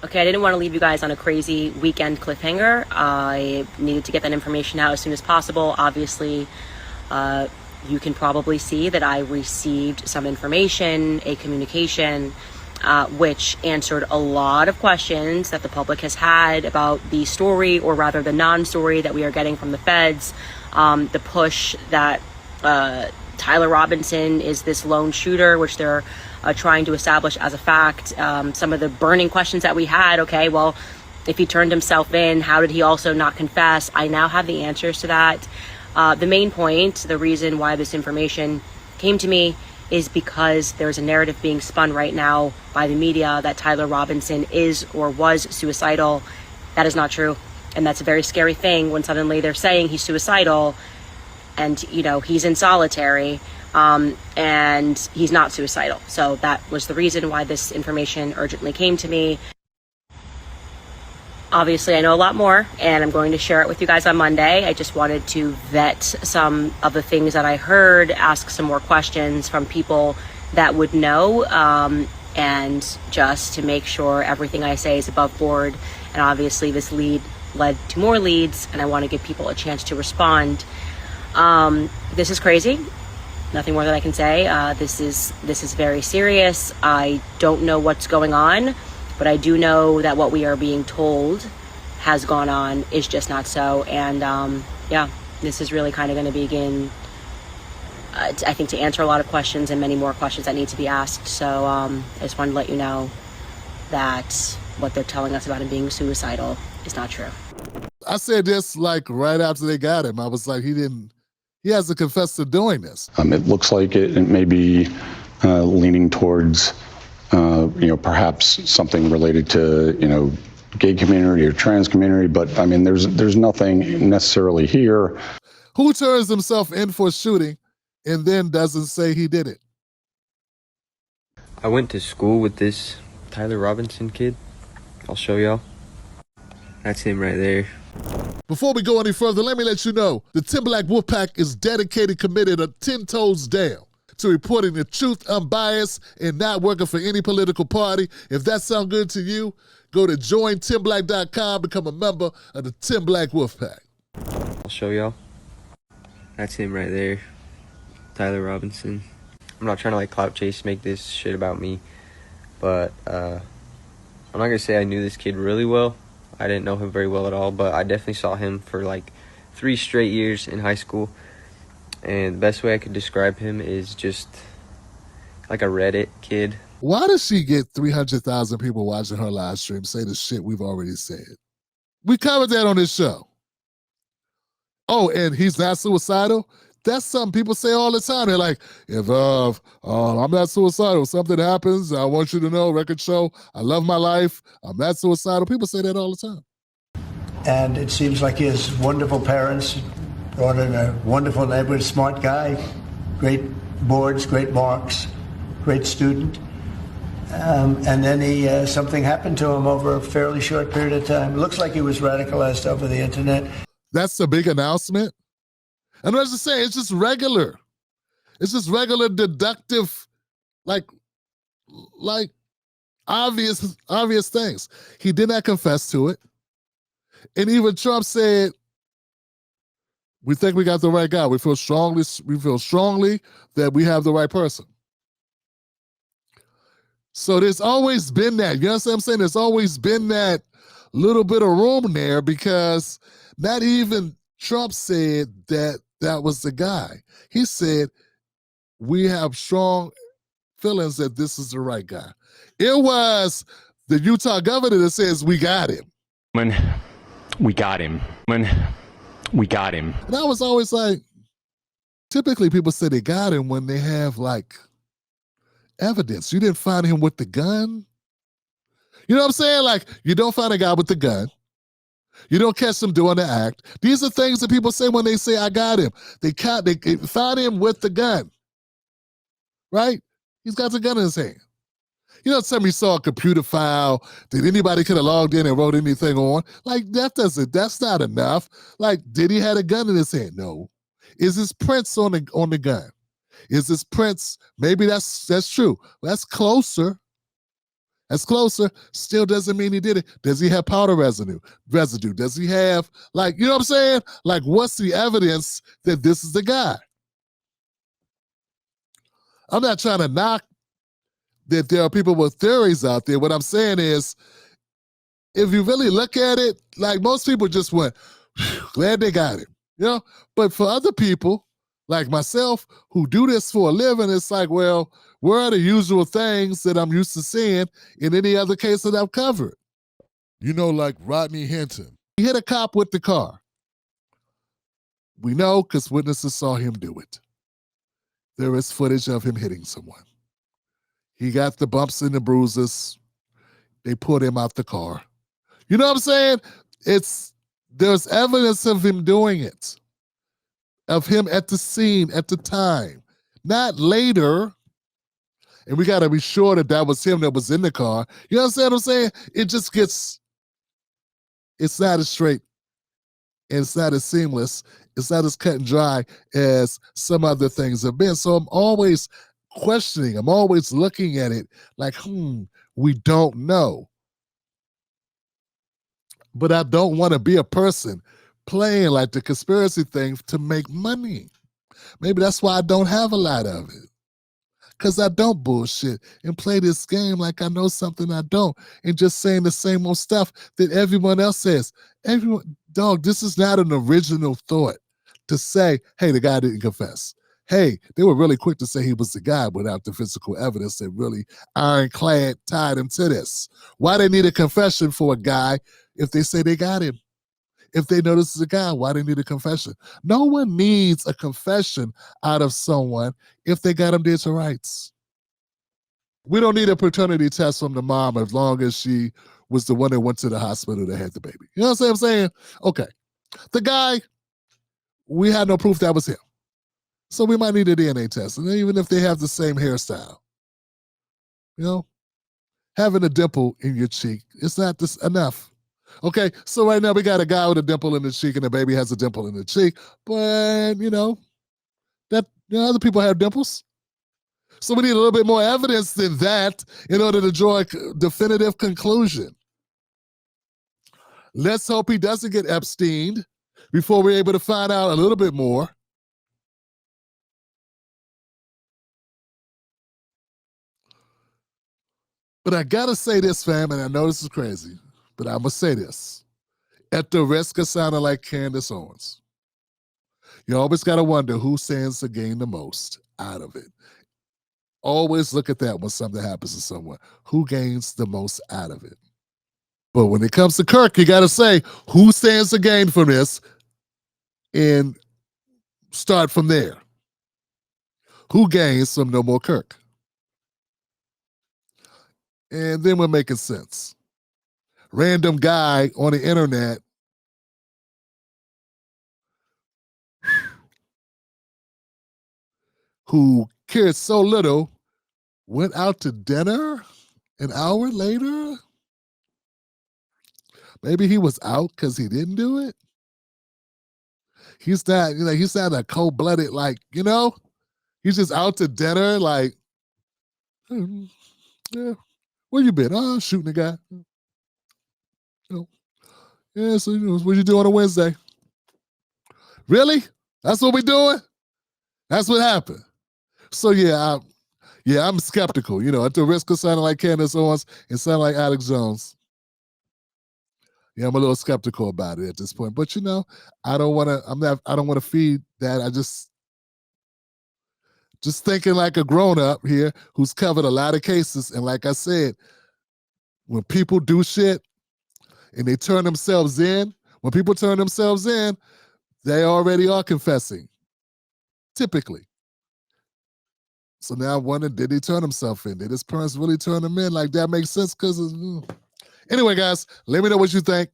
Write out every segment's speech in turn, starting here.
Okay, I didn't want to leave you guys on a crazy weekend cliffhanger. I needed to get that information out as soon as possible. Obviously, you can probably see that I received some information, a communication, which answered a lot of questions that the public has had about the story, or rather the non-story that we are getting from the feds. The push that Tyler Robinson is this lone shooter, which they're trying to establish as a fact. Some of the burning questions that we had, okay, well, if he turned himself in, how did he also not confess? I now have the answers to that. The main point, the reason why this information came to me, is because there's a narrative being spun right now by the media that Tyler Robinson is or was suicidal. That is not true. And that's a very scary thing when suddenly they're saying he's suicidal and, you know, he's in solitary, and he's not suicidal. So that was the reason why this information urgently came to me. Obviously, I know a lot more, and I'm going to share it with you guys on Monday. I just wanted to vet some of the things that I heard, ask some more questions from people that would know, and just to make sure everything I say is above board. And obviously, this lead led to more leads, and I want to give people a chance to respond. This is crazy. Nothing more that I can say. This is very serious. I don't know what's going on, but I do know that what we are being told has gone on is just not so. And yeah, this is really kind of going to begin, I think, to answer a lot of questions and many more questions that need to be asked. So I just wanted to let you know that what they're telling us about him being suicidal is not true. I said this like right after they got him. I was like, he has to confess to doing this. It looks like it may be leaning towards, perhaps something related to, gay community or trans community. But I mean, there's nothing necessarily here. Who turns himself in for shooting and then doesn't say he did it? I went to school with this Tyler Robinson kid. I'll show y'all. That's him right there. Before we go any further, let me let you know the Tim Black Wolfpack is dedicated, committed, 10 toes down to reporting the truth, unbiased, and not working for any political party. If that sounds good to you, go to jointimblack.com, become a member of the Tim Black Wolfpack. I'll show y'all. That's him right there. Tyler Robinson. I'm not trying to like clout chase, make this shit about me, but I'm not gonna say I knew this kid really well. I didn't know him very well at all, but I definitely saw him for like 3 straight years in high school. And the best way I could describe him is just like a Reddit kid. Why does she get 300,000 people watching her live stream say the shit we've already said? We covered that on this show. Oh, and he's not suicidal? That's something people say all the time. They're like, if I'm not suicidal, something happens, I want you to know, record show, I love my life, I'm not suicidal. People say that all the time. And it seems like he has wonderful parents, brought in a wonderful neighborhood, smart guy, great boards, great marks, great student. And then something happened to him over a fairly short period of time. It looks like he was radicalized over the internet. That's the big announcement. And as I say, it's just regular. It's just regular deductive, like obvious things. He did not confess to it. And even Trump said, we think we got the right guy. We feel strongly that we have the right person. So there's always been that. You know what I'm saying? There's always been that little bit of room there, because not even Trump said that was the guy. He said, we have strong feelings that this is the right guy. It was the Utah governor that says, we got him. We got him. We got him. And I was always like, typically people say they got him when they have like evidence. You didn't find him with the gun. You know what I'm saying? Like, you don't find a guy with the gun. You don't catch him doing the act. These are things that people say when they say, I got him. They found him with the gun, right? He's got the gun in his hand. You know, somebody saw a computer file that anybody could have logged in and wrote anything on. Like, that's not enough. Like, did he have a gun in his hand? No. Is his prints on the gun? Is his prints, maybe that's true. That's closer. That's closer. Still doesn't mean he did it. Does he have powder residue? Does he have, like, you know what I'm saying? Like, what's the evidence that this is the guy? I'm not trying to knock that there are people with theories out there. What I'm saying is, if you really look at it, like, most people just went, glad they got him, you know? But for other people, like myself, who do this for a living, it's like, well, where are the usual things that I'm used to seeing in any other case that I've covered? You know, like Rodney Hinton. He hit a cop with the car. We know because witnesses saw him do it. There is footage of him hitting someone. He got the bumps and the bruises. They put him out the car. You know what I'm saying? There's evidence of him doing it, of him at the scene at the time, not later. And we got to be sure that that was him that was in the car. You understand what I'm saying? It just gets, it's not as straight and it's not as seamless. It's not as cut and dry as some other things have been. So I'm always questioning. I'm always looking at it like, we don't know. But I don't want to be a person playing like the conspiracy thing to make money. Maybe that's why I don't have a lot of it. Because I don't bullshit and play this game like I know something I don't, and just saying the same old stuff that everyone else says. Dog, this is not an original thought to say, hey, the guy didn't confess. Hey, they were really quick to say he was the guy without the physical evidence that really ironclad tied him to this. Why they need a confession for a guy if they say they got him? If they know this is a guy, why they need a confession? No one needs a confession out of someone if they got him dead to rights. We don't need a paternity test from the mom as long as she was the one that went to the hospital that had the baby. You know what I'm saying? Okay. The guy, we had no proof that was him. So we might need a DNA test. And even if they have the same hairstyle, you know, having a dimple in your cheek, it's not this enough. Okay, so right now we got a guy with a dimple in the cheek and the baby has a dimple in the cheek, but other people have dimples. So we need a little bit more evidence than that in order to draw a definitive conclusion. Let's hope he doesn't get Epsteined before we're able to find out a little bit more. But I gotta say this, fam, and I know this is crazy, but I'm gonna say this. At the risk of sounding like Candace Owens, you always gotta wonder who stands to gain the most out of it. Always look at that when something happens to someone. Who gains the most out of it? But when it comes to Kirk, you gotta say, who stands to gain from this? And start from there. Who gains from no more Kirk? And then we're making sense. Random guy on the internet who cared so little went out to dinner an hour later. Maybe he was out because he didn't do it. He's not a cold-blooded, he's just out to dinner, yeah, where you been? Oh, shooting a guy. Yeah, so what you do on a Wednesday? Really? That's what we doing? That's what happened. So I'm skeptical, at the risk of sounding like Candace Owens and sounding like Alex Jones. Yeah, I'm a little skeptical about it at this point. But I don't want to feed that. I just thinking like a grown-up here who's covered a lot of cases. And like I said, when people do shit and they turn themselves in, when people turn themselves in, they already are confessing. Typically. So now I wonder, did he turn himself in? Did his parents really turn him in? Like, that makes sense because anyway, guys, let me know what you think.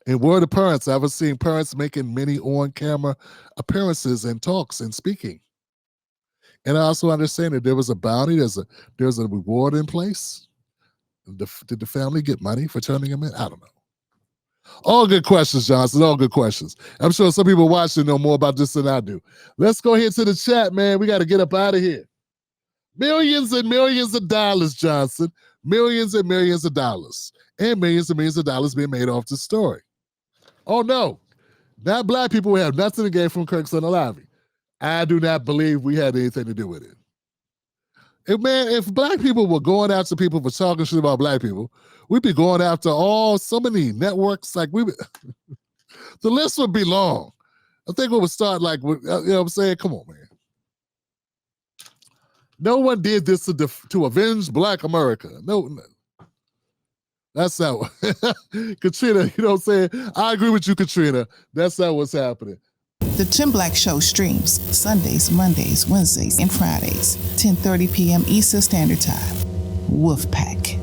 In word of parents, I've seen parents making many on-camera appearances and talks and speaking. And I also understand that there was a bounty, there's a reward in place. Did the family get money for turning him in? I don't know. All good questions, Johnson. All good questions. I'm sure some people watching know more about this than I do. Let's go ahead to the chat, man. We got to get up out of here. Millions and millions of dollars, Johnson. Millions and millions of dollars. And millions of dollars being made off this story. Oh, no. Not black people who have nothing to gain from Kirk's unaliving. I do not believe we had anything to do with it. If black people were going after people for talking shit about black people, we'd be going after so many networks. Like the list would be long. I think we would start you know what I'm saying? Come on, man. No one did this to avenge Black America. No. That's how Katrina, you know what I'm saying? I agree with you, Katrina. That's not what's happening. The Tim Black Show streams Sundays, Mondays, Wednesdays, and Fridays, 10:30 p.m. Eastern Standard Time. Wolfpack.